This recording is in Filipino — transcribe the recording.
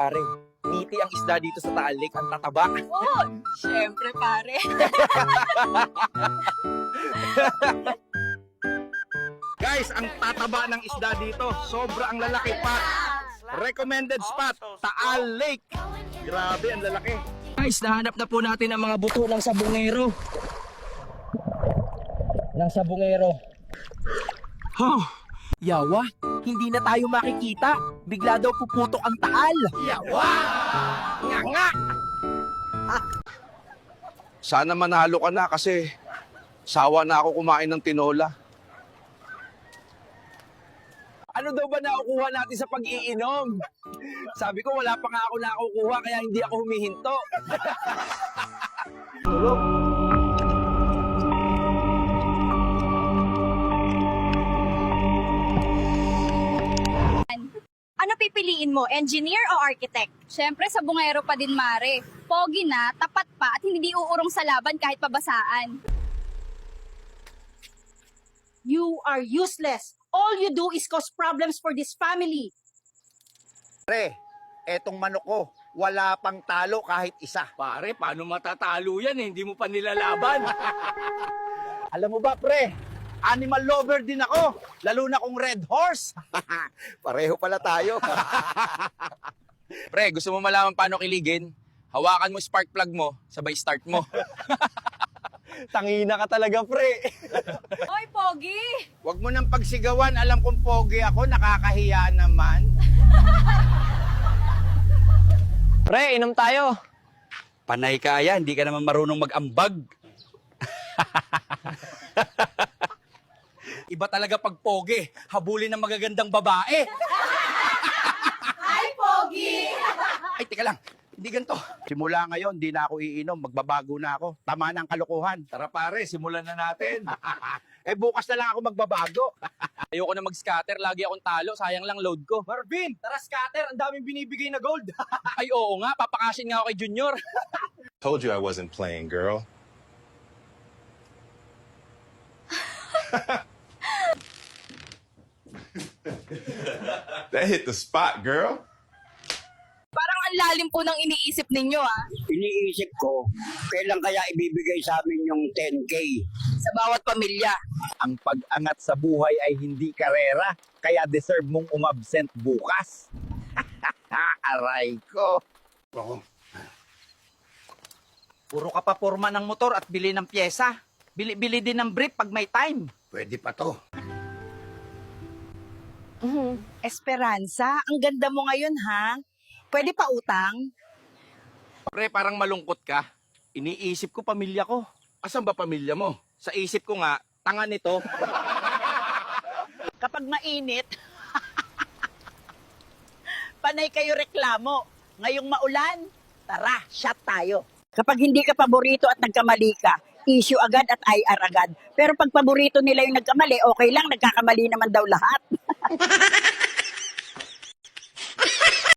Pare, niti ang isda dito sa Taal Lake, ang tataba. Oh, syempre pare. Guys, ang tataba ng isda dito, sobrang lalaki pa. Recommended spot, Taal Lake. Grabe, ang lalaki. Guys, nahanap na po natin ang mga buto ng sabungero. Oh, yawa, hindi na tayo makikita. Bigla daw puputok ang Taal. Yawa! Nga! Sana manalo ka na kasi sawa na ako kumain ng tinola. Ano daw ba nakukuha natin sa pag-iinom? Sabi ko, wala pa nga ako nakukuha kaya hindi ako humihinto. Ano pipiliin mo, engineer o architect? Siyempre, sa bungero pa din, Mare. Pogi na, tapat pa, at hindi uurong sa laban kahit pabasaan. You are useless. All you do is cause problems for this family. Pre, etong manok ko, wala pang talo kahit isa. Pare, paano matatalo yan eh? Hindi mo pa nilalaban. Alam mo ba, pre, animal lover din ako, lalo na kung red horse. Pareho pala tayo. Pre, gusto mo malaman paano kiligin? Hawakan mo spark plug mo, sabay start mo. Tangina ka talaga, pre. Hoy, Pogi! Huwag mo nang pagsigawan, alam kong pogi ako, nakakahiya naman. Pre, inom tayo. Panay kaya, hindi ka naman marunong mag-ambag. Iba talaga pag pogi, habulin ng magagandang babae. Hi, Pogi! Ay, teka lang, hindi ganito. Simula ngayon, di na ako iinom, magbabago na ako. Tama na ang kalokohan. Tara pare, simulan na natin. Eh bukas na lang ako magbabago. Ayoko na mag-scatter, lagi akong talo, sayang lang load ko. Marvin, tara scatter, ang daming binibigay na gold. Ay oo nga, papakashin nga ako kay Junior. Told you I wasn't playing, girl. That hit the spot, girl. Parang ang lalim po ng iniisip ninyo, ah. Iniisip ko, kailan kaya ibibigay sa amin yung 10K? Sa bawat pamilya. Ang pag-angat sa buhay ay hindi karera, kaya deserve mong umabsent bukas. Aray ko. Puro ka pa porma ng motor at bili ng pyesa. Bili-bili din ng brief pag may time. Pwede pa to. Esperanza, ang ganda mo ngayon, ha? Pwede pa utang? Pre, parang malungkot ka. Iniisip ko pamilya ko. Asan ba pamilya mo? Sa isip ko nga, tanga nito. Kapag mainit, panay kayo reklamo. Ngayong maulan, tara, shot tayo. Kapag hindi ka paborito at nagkamali ka, issue agad at IR agad. Pero pag paborito nila yung nagkamali, okay lang, nagkakamali naman daw lahat.